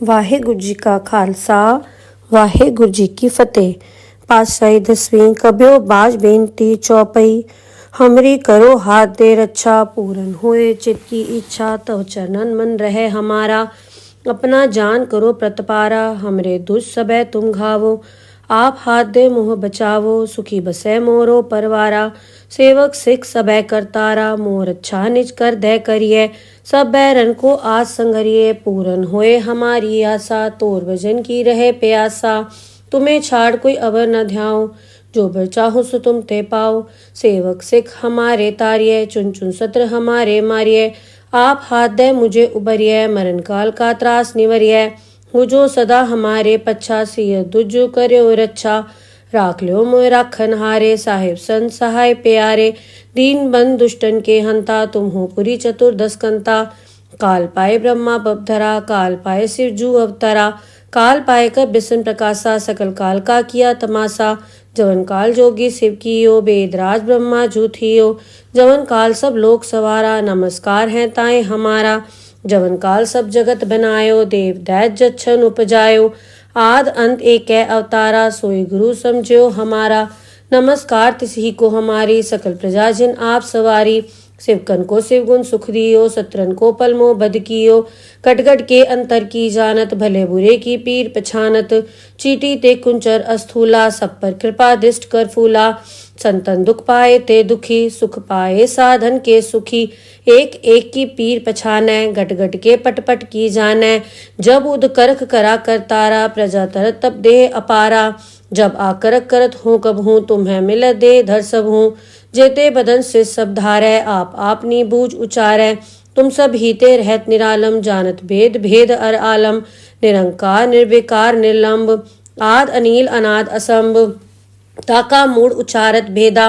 ਵਾਹਿਗੁਰੂ ਜੀ ਕਾ ਖਾਲਸਾ ਵਾਹਿਗੁਰੂ ਜੀ ਕੀ ਫਤਿਹ। ਪਾਤਸ਼ਾਹੀ ਦਸਵੀਂ ਕਬਿਓ ਬਾਜ ਬੇਨਤੀ ਚੌਪਈ। हमरी करो हाथ दे रक्षा, पूरन होए चित की इच्छा, तव चरणन मन रहे हमारा। अपना जान करो प्रतपारा, हमरे दुष्ट सबे तुम घावो। आप हाथ दे मुँह बचावो, सुखी बसे मोरो परवारा। सेवक सिख सबे करतारा, मोर अच्छा निज कर दे करिए। सब बैरन को आज संगरिए, पूरन होए हमारी आशा। तोर भजन की रहे प्यासा, तुम्हें छाड़ कोई अवर न ध्याओ। जो बर चाहो सो तुम ते पाओ। सेवक सिख हमारे तारिये, चुन चुन सत्र हमारे मारिये। आप हाथ दे मुझे उबरिये, मरण काल का त्रास निवरिये। हो जो सदा हमारे पच्छा, सिय दुजु कर्यो रक्षा। राख लो मोय राखन हारे, साहिब संत सहाय प्यारे। दीन बंद दुष्टन के हंता, तुम हो पुरी चतुर्दश कंता। काल पाए ब्रह्मा बपधरा, काल पाए शिव जू अवतरा। काल पाए कर बिसन प्रकाशा, सकल काल का किया तमाशा। जवन काल जोगी शिव कियो, वेदराज ब्रह्मा जू थियो। जवन काल सब लोक सवारा, नमस्कार है ताए हमारा। जवन काल सब जगत बनायो, देव दैत जच्छन उपजायो। आद अंत एक अवतारा, सोई गुरु समझो हमारा। नमस्कार तिसही को हमारी, सकल प्रजा जिन आप सवारी। शिवकन को शिव गुण सुख दियो, सत्रन को पलमो बद कियो। कटगट के अंतर की जानत, भले बुरे की पीर पछानत। चीटी ते कुंचर अस्थूला, सब पर कृपा दृष्ट कर फूला। संतन दुख पाए ते दुखी, सुख पाए साधन के सुखी। एक एक की पीर पछाने, गट गट के पट पट की जाने। जब उद करख करा करतारा, प्रजा तरत तब देह अपारा। जब आकरक करत हूँ कब हूँ, तुम्हें मिल दे धर सब हूँ। जेते बदन से सब धारै, आप आपनी बूझ उचारै। तुम सब हीते रहत निरालम, जानत भेद भेद अर आलम। निरंकार निर्विकार निर्लंब, आद अनील अनाद असंभ। ताका मूड उचारत भेदा,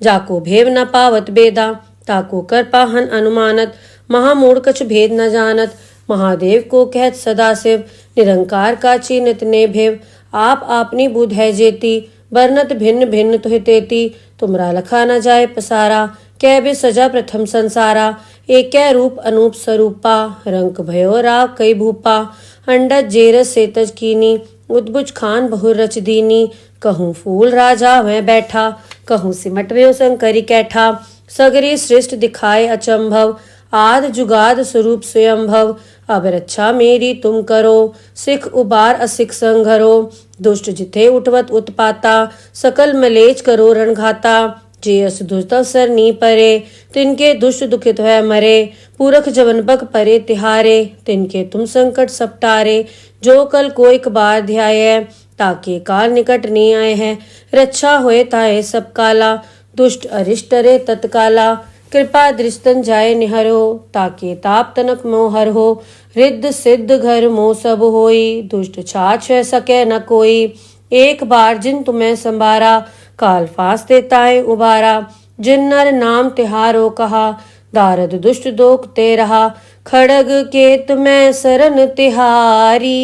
जाको भेव न पावत बेदा। ताको कर पाहन अनुमानत, महामूड कछ भेद न जानत। महादेव को कहत सदा शिव, निरंकार का चीनत ने भेव। आप आपनी बुध है जेती, बरनत भिन्न भिन्न तुहि तेती। तुमरा लखा न जाए पसारा, कै बे सजा प्रथम संसारा। एक रूप अनूप स्वरूपा, रंक भयो राव कई भूपा। अंडज जेरस सेतज कीनी, उद्भुज खान बहुर रच दीनी। कहूँ फूल राजा वह बैठा, कहूँ सिमट व्यो शंकरी कैठा। सगरी सृष्ट दिखाए अचंभव, आद जुगाद स्वरूप स्वयंभव। अब रक्षा मेरी तुम करो, सिख उबार असिख संघरो। दुष्ट जिथे उठवत उत्पाता, सकल मलेच करो रणघाता। जे अस दुष्ट अवसर नी परे, तिनके दुष्ट दुखित है मरे। पूरख जवन बक परे तिहारे, तिनके तुम संकट सपटारे। जो कल को एक बार ध्याये, ताके काल निकट नहीं आए हैं। रक्षा होए ताए सब काला, दुष्ट अरिष्ट रे तत्काला। कृपा दृष्टन जाए निहरो, ताके ताप तनक मोहर हो। रिद्ध सिद्ध घर मोह सब होई, दुष्ट छाछ सके न कोई। एक बार जिन तुम्हें संभारा, काल फांस देता है उबारा। जिन नर नाम तिहारो कहा, दारद दुष्ट दोख ते रहा। खड़ग केत में सरन तिहारी,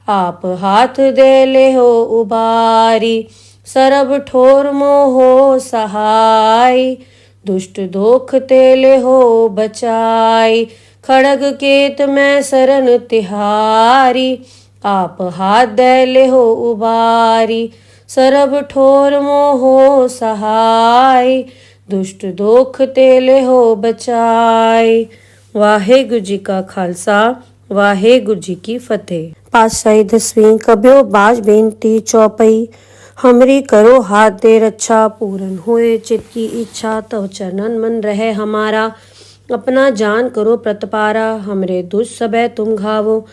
आप हाथ दे ले हो उबारी। सरब ठोर मोहो सहाय, दुष्ट दोख तेले हो बचाई। खड़ग केत में सरन तिहारी, आप हाथ दे ले हो उबारी। सरब ठोर मोहो सहाय, दुष्ट दोख तेले हो बचाई। वाहेगुरु जी का खालसा वाहेगुरु जी की फतेह। पातशाही दसवीं कबियो बाज बेनती चौपई। हमरी करो हाथ दे रक्षा, पूरन होए चित की इच्छा। तव चरणन मन रहे हमारा। अपना जान करो प्रतपारा, हमरे दुष्ट सबे तुम घावो।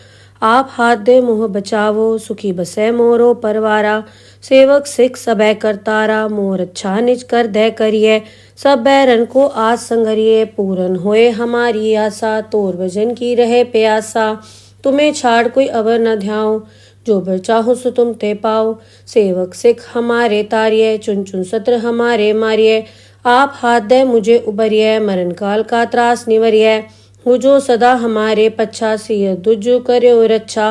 आप हाथ दे मुँह बचावो, सुखी बसे मोरो परवारा। सेवक सिख सबे करतारा, मोर अच्छा निज कर दे करिए। सब बैरन को आज संगरिए, पूरन होए हमारी आशा। तोर भजन की रहे प्यासा, तुम्हें छाड़ कोई अवर न ध्याओ। जो बर चाहो सो तुम ते पाओ। सेवक सिख हमारे तारिये, चुन चुन सत्र हमारे मारिये। आप हाथ दे मुझे उबरिये, मरण काल का त्रास निवरिये। हो जो सदा हमारे पच्छा, सिय दुजु कर्यो रक्षा।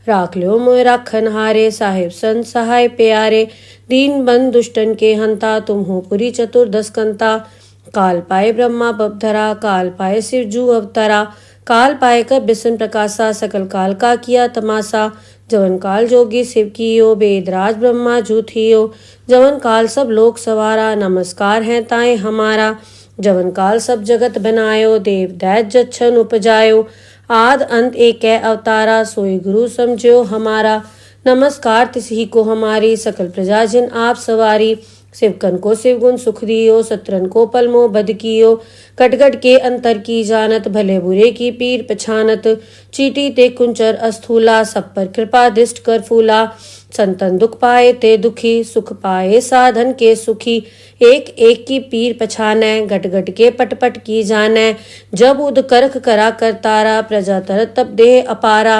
राख लो मोय राखन हारे, साहिब संत सहाय प्यारे। दीन बंद दुष्टन के हंता, तुम हो पुरी चतुर्दश कंता। काल पाए ब्रह्मा बपधरा, काल पाए शिव जू अवतरा। काल पाए कर बिसन प्रकाशा सकल काल का किया तमाशा जवन काल जोगी शिव कियो वेदराज ब्रह्मा जूथियो जवन काल सब लोक सवारा नमस्कार है ताए हमारा जवन काल सब जगत बनायो देव दैत जच्छन उपजायो आद अंत एक अवतारा सोई गुरु समझो हमारा नमस्कार तिसही को हमारी सकल प्रजा जिन आप सवारी शिवकन को शिवगुण सुख दियो सत्रन को पलमो बद कियो कटगट के अंतर की जानत भले बुरे की पीर पछानत चीटी ते कुंचर अस्थूला सब पर कृपा दृष्ट कर फूला संतन दुख पाए ते दुखी सुख पाए साधन के सुखी एक एक की पीर पछाने गट गट के पट पट की जाने जब उद करख करा कर तारा प्रजा तरत तब देह अपारा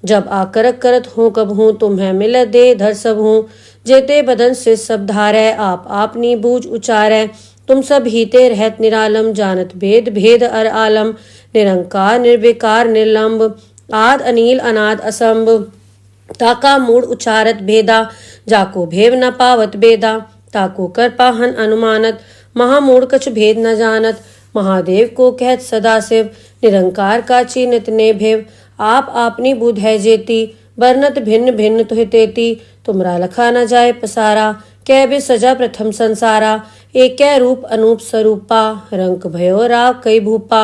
जब आकरक करत हूँ कब हूँ तुम्हें मिल दे धर सब हूँ जेते बदन से सब धारै आप आपनी बूझ उचारै तुम सब हीते रहत निरालम जानत भेद भेद अर आलम निरंकार निर्विकार निर्लंब आद अनील अनाद असंभ ताका मूड उचारत भेदा जाको भेव न पावत बेदा ताको कर पाहन अनुमानत महामूड कछ भेद न जानत महादेव को कहत सदाशिव निरंकार का चीनित ने भेव आप आपनी बुध है जेती वर्णत भिन्न भिन्न तुहि तेती तुमरा लखा न जाए पसारा कै बे सजा प्रथम संसारा एक रूप अनूप स्वरूपा रंक भयो राव कई भूपा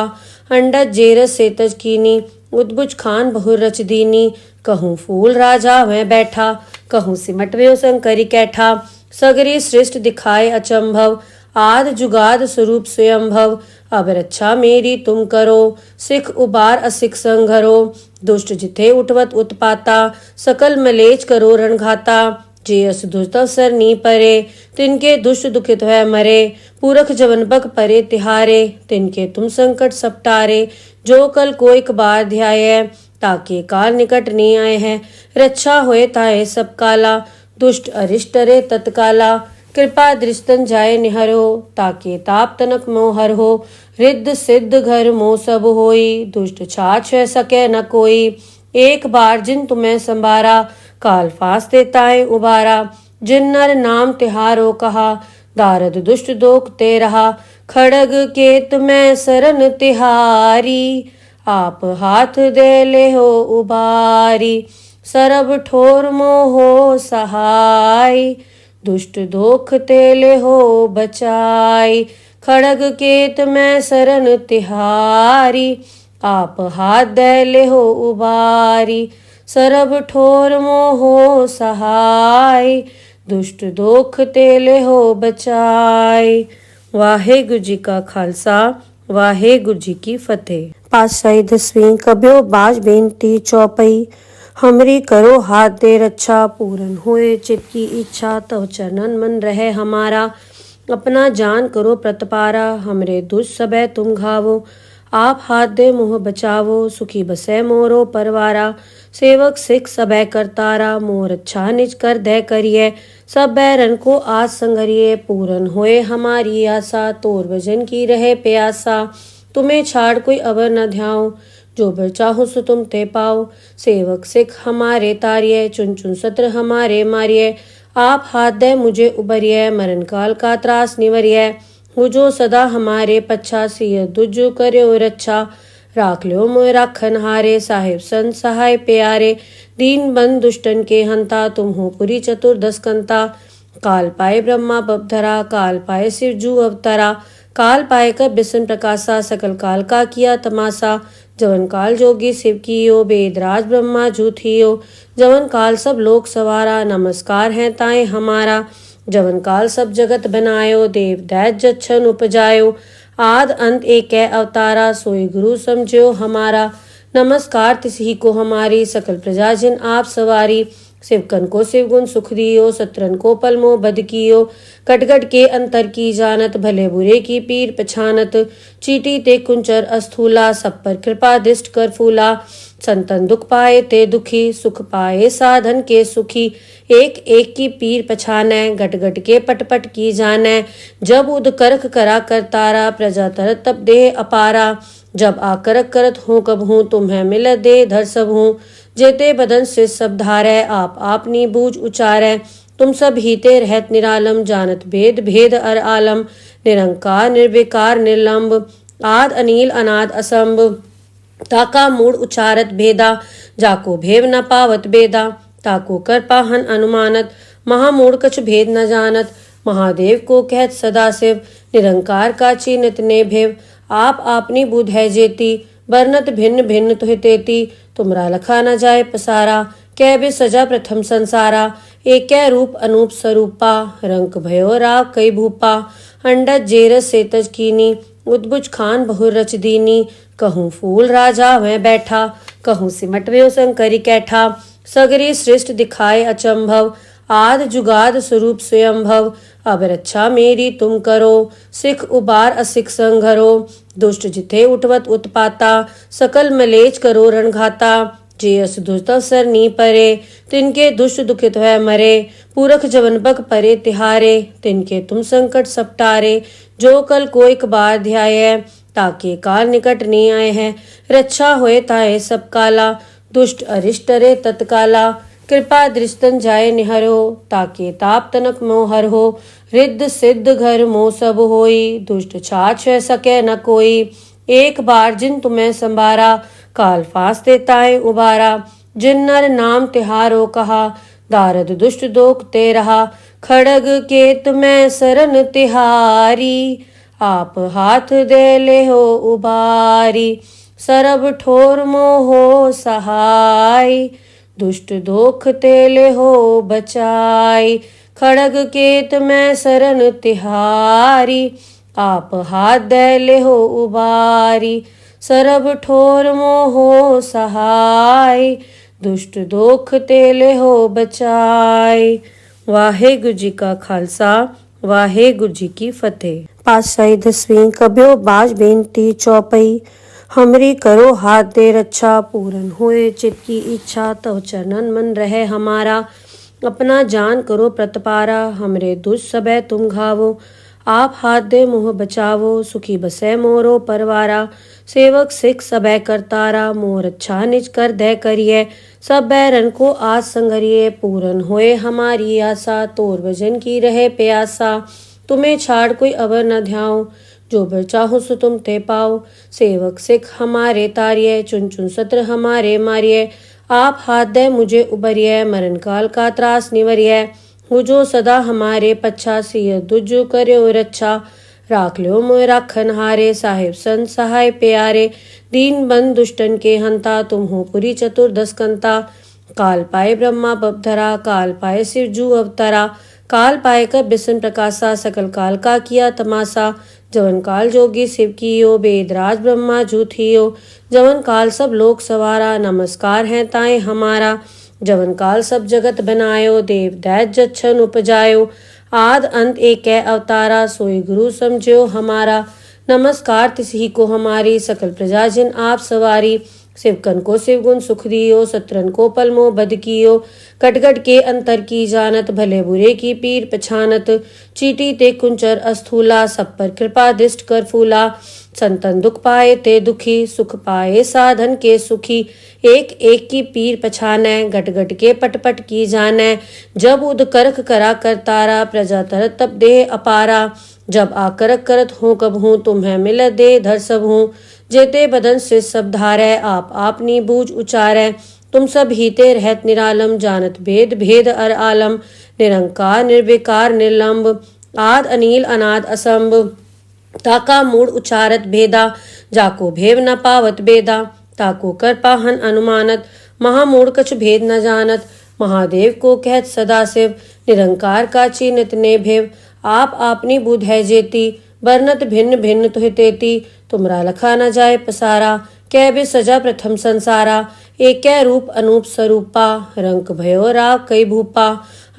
अंडज जेरस सेतज कीनी उद्बुज खान बहुर रच दीनी कहूँ फूल राजा वह बैठा कहूँ सिमट व्यो शंकरी कैठा सगरी श्रेष्ठ दिखाए अचंभव आद जुगाद स्वरूप स्वयंभव अब रक्षा मेरी तुम करो सिख उबार असिख संघरो दुष्ट जिथे उठवत उत्पाता सकल मलेच करो रणघाता जे अस दुष्ट सर नी परे तिनके दुष्ट दुखित है मरे पूरख जवन बग परे तिहारे तिनके तुम संकट सपटारे जो कल कोई बार ध्याय ताके काल निकट नहीं आए हैं रक्षा होए ताए सब काला दुष्ट अरिष्ट रे तत्काला कृपा दृष्टन जाए निहरो ताके ताप तनक मोहर हो रिद्ध सिद्ध घर मोह सब होई दुष्ट छाछ सके न कोई एक बार जिन तुम्हें संभारा काल फास देताए उबारा जिन नर नाम तिहारो कहा दारद दुष्ट दोख ते रहा खड़ग केत में सरन तिहारी आप हाथ दे ले हो उबारी सरब ठोर मोहो सहाय दुष्ट दोख तेले हो बचाई खड़ग केत में सरन तिहारी आप हाथ दे ले हो उबारी सरब ठोर मोहो सहाय दुष्ट दोख तेले हो बचाई। वाहेगुरु जी का खालसा वाहेगुरु जी की फतेह। पातशाही 10वीं कब्यो बाज बेनती चौपई हमरी करो हाथ दे रक्षा पूरन हुए चित की इच्छा तव चरणन मन रहे हमारा अपना जान करो प्रतपारा हमरे दुष्ट सबे तुम घावो आप हाथ दे मुँह बचावो सुखी बसे मोरो परवारा सेवक सिख सबे करतारा मोर अच्छा निज कर दे करिए सब बैरन को आज संगरिए पूरन होए हमारी आशा तोर भजन की रहे प्यासा तुम्हें छाड़ कोई अवर न ध्याओ जो बर चाहो सो तुम ते पाओ सेवक सिख हमारे तारिये चुन चुन सत्र हमारे मारिये आप हाथ दे मुझे उबरिये मरण काल का त्रास निवरिये हो जो सदा हमारे पच्छा सिय दुजो करो रक्षा राख लो मोय राखन हारे साहिब संत सहाय प्यारे दीन बंद दुष्टन के हंता तुम हो पुरी चतुर्दश कंता काल पाए ब्रह्मा बपधरा काल पाए शिव जू अवतरा काल पाए कर बिसन प्रकाशा सकल काल का किया तमाशा जवन काल जोगी शिव कियो वेदराज ब्रह्मा जूथियो जवन काल सब लोक सवारा नमस्कार है ताए हमारा जवन काल सब जगत बनायो देव दैत जच्छन उपजायो आद अंत एक अवतारा सोई गुरु समझो हमारा नमस्कार तिसही को हमारी सकल प्रजा जिन आप सवारी शिवकन को शिवगुण सुख दियो सत्रन को पलमो बद कियो कटगट के अंतर की जानत भले बुरे की पीर पछानत चीटी ते कुंचर अस्थूला सब पर कृपा दृष्ट कर फूला संतन दुख पाए ते दुखी सुख पाए साधन के सुखी एक एक की पीर पछाने गट गट के पट पट की जाने जब उद करख करा कर तारा प्रजा तरत तब देह अपारा जब आकरक करत हूँ कब हूँ तुम्हें मिल दे धर सब हूँ जेते बदन से सब धारै आप आपनी बूझ उचारै तुम सब हीते रहत निरालम जानत भेद भेद अर आलम निरंकार निर्विकार निर्लंब आद अनील अनाद असंभ ताका मूड उचारत भेदा, जाको भेव न पावत बेदा, ताको कर पाहन अनुमानत, महामूड कछ भेद न जानत, महादेव को कहत सदाशिव, निरंकार का चीनित ने भेव, आप आपनी बुध है जेती, वर्णत भिन्न भिन्न तुहि तेती, तुमरा लखा न जाए पसारा, कै बे सजा प्रथम संसारा, एक रूप अनूप स्वरूपा, रंक भयो राव कई भूपा, अंडज जेरस सेतज कीनी, उद्भुज खान बहुर रच दीनी, कहूँ फूल राजा वह बैठा, कहूँ सिमट व्यो शंकरी कैठा, सगरी सृष्ट दिखाए अचंभव, आद जुगाद स्वरूप स्वयंभव, अब रक्षा मेरी तुम करो, सिख उबार असिख संघरो, दुष्ट जिथे उठवत उत्पाता, सकल मलेच करो रणघाता, जे अस दुष्ट अवसर नी परे, तिनके दुष्ट दुखित वह मरे, पूरख जवन बक परे तिहारे, तिनके तुम संकट सपटारे, जो कल को एक बार ध्याय, ताके काल निकट नहीं आए हैं, रक्षा होए ताए सब काला, दुष्ट अरिष्ट रे तत्काला, कृपा दृष्टन जाए निहरो, ताके ताप तनक मोहर हो, रिद्ध सिद्ध घर मोह सब होई, दुष्ट छाछ सके न कोई, एक बार जिन तुम्हें संभारा, काल फास्ते ताए उबारा, जिन नर नाम तिहारो कहा, दारद दुष्ट दोख ते रहा, खड़ग के तुम्हें सरन तिहारी, आप हाथ दे ले हो उबारी, सरब ठोर मोहो सहाय, दुष्ट दोख तेले हो बचाई, खड़ग केत में सरन तिहारी, आप हाथ दे ले हो उबारी, सरब ठोर मोहो सहाय, दुष्ट दोख तेले हो बचाई। वाहेगुरु जी का खालसा, वाहेगुरु जी की फतेह। पातशाही दसवीं कब्यो बाज बेनती चौपई, हमरी करो हाथ दे रक्षा, पूरन होए चित की इच्छा, तव चरणन मन रहे हमारा, अपना जान करो प्रतपारा, हमरे दुष्ट सबे तुम घावो, आप हाथ दे मुँह बचावो, सुखी बसे मोरो परवारा, सेवक सिख सबे करतारा, मोर अच्छा निज कर दे करिए, सब बैरन को आज संगरिए, पूरन होए हमारी आशा, तोर भजन की रहे प्यासा, तुम्हें छाड़ कोई अवर न ध्याओ, जो बर चाहो सो तुम ते पाओ, सेवक सिख हमारे तारिये, चुन चुन सत्र हमारे मारिये, आप हाथ दे मुझे उबरिये, मरण काल का त्रास निवरिये, हो जो सदा हमारे पच्छा, सिय दुजो कर्यो रक्षा, राख लो मोय राखन हारे, साहिब संत सहाय प्यारे, दीन बंद दुष्टन के हंता, तुम हो पुरी चतुर्दश कंता, काल पाए ब्रह्मा बपधरा, काल पाए शिव जू अवतरा, काल पाए कर बिसन प्रकाशा, सकल काल का किया तमाशा, जवन काल जोगी शिव कियो, बेदराज ब्रह्मा जूथियो, जवन काल सब लोक सवारा, नमस्कार है ताए हमारा, जवन काल सब जगत बनायो, देव दैत जच्छन उपजायो, आद अंत एक अवतारा, सोई गुरु समझो हमारा, नमस्कार तिसही को हमारी, सकल प्रजा जिन आप सवारी, शिवकन को शिवगुण सुख दियो, सत्रन को पलमो बद कियो, कटगट के अंतर की जानत, भले बुरे की पीर पछानत, चीटी ते कुंचर अस्थूला, सब पर कृपा दृष्ट कर फूला, संतन दुख पाए ते दुखी, सुख पाए साधन के सुखी, एक एक की पीर पछाने, गट गट के पट पट की जाने, जब उद करख करा करतारा, प्रजा तरत तब देह अपारा, जब आकरक करत हूँ कब हूँ, तुम्हें मिल दे धर सब हूँ, जेते बदन से सब धारै, आप आपनी बूझ उचारै, तुम सब हीते रहत निरालम, जानत भेद भेद अर आलम, निरंकार निर्विकार निर्लंब, आद अनील अनाद असंभ, ताका मूड उचारत भेदा, जाको भेव न पावत बेदा, ताको कर पाहन अनुमानत, महामूड कछ भेद न जानत, महादेव को कहत सदाशिव, निरंकार का चीनित ने भेव, आप आपनी बुध है जेती, वर्णत भिन्न भिन्न तुहि तेती, तुमरा लखा न जाए पसारा, कै बे सजा प्रथम संसारा, एक रूप अनूप स्वरूपा, रंक भयो राव कई भूपा,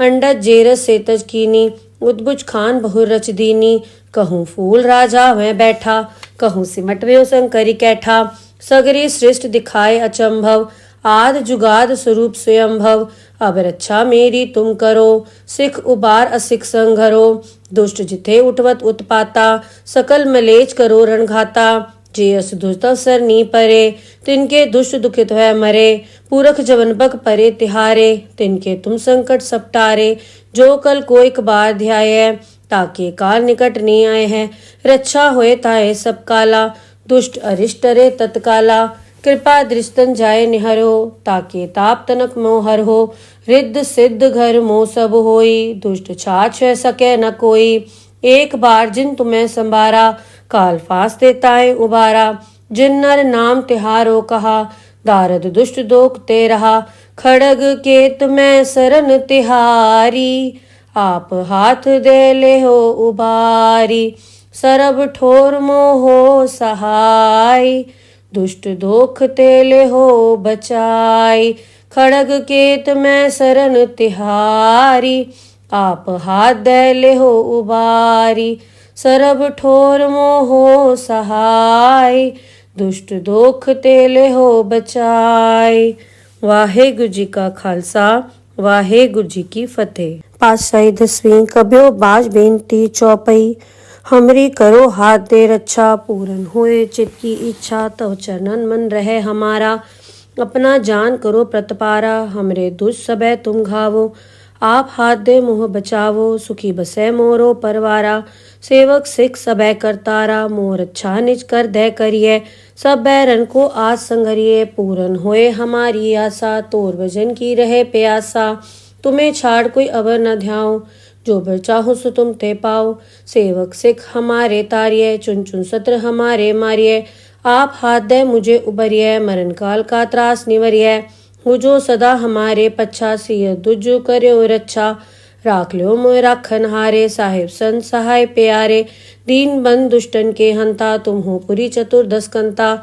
अंडज जेरस सेतज कीनी, उद्भुज खान बहुर रच दीनी, कहूँ फूल राजा वह बैठा, कहूँ सिमट व्यो शंकरी कैठा, सगरी सृष्ट दिखाए अचंभव, आद जुगाद स्वरूप स्वयंभव, अब रक्षा मेरी तुम करो, सिख उबार असिख संघरो, दुष्ट जिथे उठवत उत्पाता, सकल मलेच करो रणघाता, जे अस दुष्ट अवसर नी परे, तिनके दुष्ट दुखित है मरे, पूरख जवन बक परे तिहारे, तिनके तुम संकट सपटारे, जो कल को एक बार ध्याय, ताके काल निकट नहीं आए हैं, रक्षा होए ताए सब काला, दुष्ट अरिष्ट रे तत्काला, कृपा दृष्टन जाय निहरो, ताके ताप तनक मोह हर हो। रिद्ध सिद्ध घर मोह सब होई, दुष्ट छाछ सके न कोई। एक बार जिन तुम्हें संभारा, काल फास देताए उबारा। जिन नर नाम तिहारो कहा, दारद दुष्ट दोख ते रहा। खड़ग केत में सरन तिहारी, आप हाथ दे ले हो उबारी। सरब ठोर मोहो सहाय, दुष्ट दोख ते ले हो बचाई। खड़ग केत में सरन तिहारी, आप हाथ दे ले हो उबारी। सरब ठोर मोहो सहाय, दुष्ट दोख ते ले हो बचाई। वाहेगुरु जी का खालसा, वाहेगुरु जी की फतेह। पातशाही 10वीं कब्यो बाज बेनती चौपई। हमरी करो हाथ दे रक्षा, पूरन होए चित की इच्छा। तव चरणन मन रहे हमारा, अपना जान करो प्रतपारा। हमरे दुष्ट सबे तुम घावो, आप हाथ दे मोह बचावो। सुखी बसे मोरो परवारा, सेवक सिख सबे करतारा। मोर अच्छा निज कर दे करिए, सब बैरन को आज संगरिए। पूरन होए हमारी आशा, तोर भजन की रहे प्यासा। तुम्हें छाड़ कोई अवर न ध्याओ, जो बर चाहो सो तुम ते पाओ। सेवक सिख हमारे तारिये, चुन चुन सत्र हमारे मारिये। आप हाथ दे मुझे उबरिये, मरण काल का त्रास निवरिये। हो जो सदा हमारे पच्छा, सिय दुज कर्यो रक्षा। राख लो मोय राखन हारे, साहिब संत सहाय प्यारे। दीन बंद दुष्टन के हंता, तुम हो पुरी चतुर्दश कंता।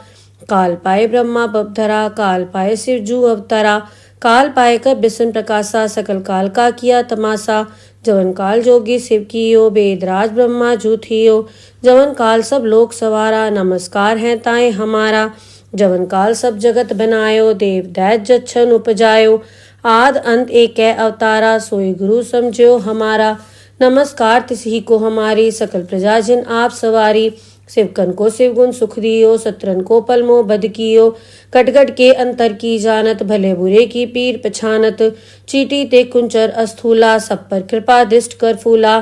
काल पाए ब्रह्मा बपधरा, काल पाए शिव जू अवतरा। काल पाए कर बिसन प्रकाशा, सकल काल का किया तमाशा। जवन काल जोगी शिव कियो, वेदराज ब्रह्मा जू थियो। जवन काल सब लोक सवारा, नमस्कार है ताए हमारा। जवन काल सब जगत बनायो, देव दैत जच्छन उपजायो। आद अंत एक अवतारा, सोई गुरु समझो हमारा। नमस्कार तिसही को हमारी, सकल प्रजा जिन आप सवारी। शिवकन को शिव गुण सुख दियो, सत्रन को पलमो बद कियो। कटगट के अंतर की जानत, भले बुरे की पीर पछानत। चीटी ते कुंचर अस्थूला, सब पर कृपा दृष्ट कर फूला।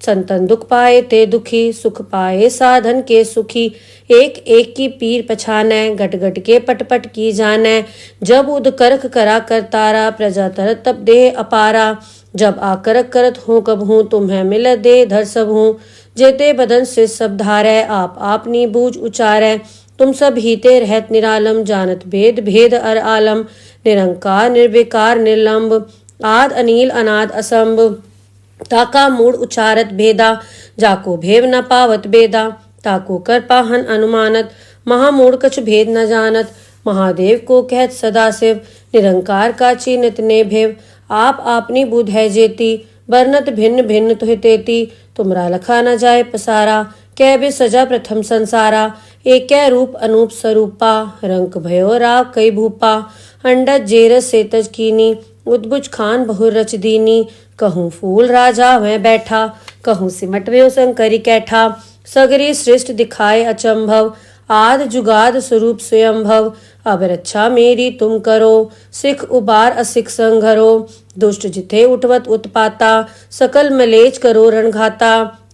संतन दुख पाए ते दुखी, सुख पाए साधन के सुखी। एक एक की पीर पछानै, गट गट के पट पट की जानै। जब उद करख करा कर तारा, प्रजा तरत तब देह अपारा। जब आकरक करत हूँ कब हूँ, तुम्हें मिल दे धर सब हूँ। जेते बदन से सब धारै, आप आपनी बूझ उचारै। तुम सब हीते रहत निरालम, जानत भेद भेद अर आलम। निरंकार निर्विकार निर्लंब, आद अनील अनाद असंभ। ताका मूड उचारत भेदा, जाको भेव न पावत बेदा। ताको कर पाहन अनुमानत, महामूढ़ कछु भेद न जानत। महादेव को कहत सदा शिव, निरंकार का चीनित ने भेव। आप आपनी बुध है जेती, बरनत भिन्न भिन्न तुहि तेती। तुमरा लखा न जाए पसारा, कै बे सजा प्रथम संसारा। एक रूप अनूप स्वरूपा, रंक भयो राव कई भूपा। अंडज जेरस सेतज कीनी, उद्बुज खान बहुर रच दीनी। कहूँ फूल राजा वह बैठा, कहूँ सिमट व्यो शंकरी कैठा। सगरी सृष्ट दिखाए अचंभव, आद जुगाद स्वरूप स्वयंभव। अब रक्षा मेरी तुम करो, सिख उबार असिख संघरो। दुष्ट जिथे उठवत उत्पाता, सकल मलेच करो रणघाता।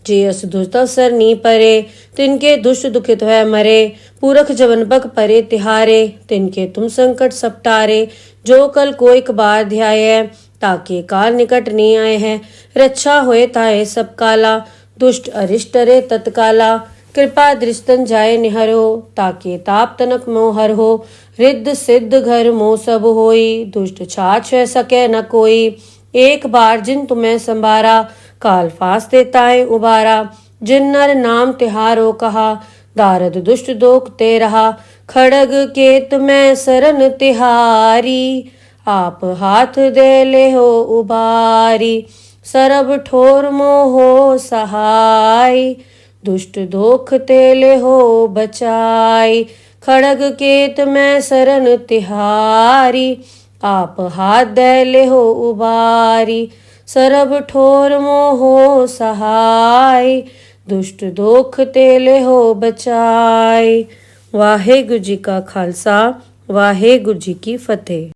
जे अस दुष्ट अवसर नी परे, तिनके दुष्ट दुखित है मरे। पूरख जवन बक परे तिहारे, तिनके तुम संकट सपटारे। जो कल को एक बार ध्याये, ताके काल निकट नी आए हैं। रक्षा होए ताए सब काला, दुष्ट अरिष्ट रे तत्काला। कृपा दृष्टन जाय निहरो, ताके ताप तनक मोह हर हो। रिद्ध सिद्ध घर मोह सब होई, दुष्ट छाछ सके न कोई। एक बार जिन तुम्हें संभारा, काल फास देताए उबारा। जिन नर नाम तिहारो कहा, दारद दुष्ट दोख ते रहा। खड़ग केत में सरन तिहारी, आप हाथ दे ले हो उबारी। सरब ठोर मोहो सहाय, दुष्ट दोख ते ले हो बचाई। खड़ग केत में सरन तिहारी, आप हाथ दे ले हो उबारी। सरब ठोर मोहो सहाय, दुष्ट दोख ते ले हो बचाई। वाहेगुरु जी का खालसा, वाहेगुरु जी की फतेह।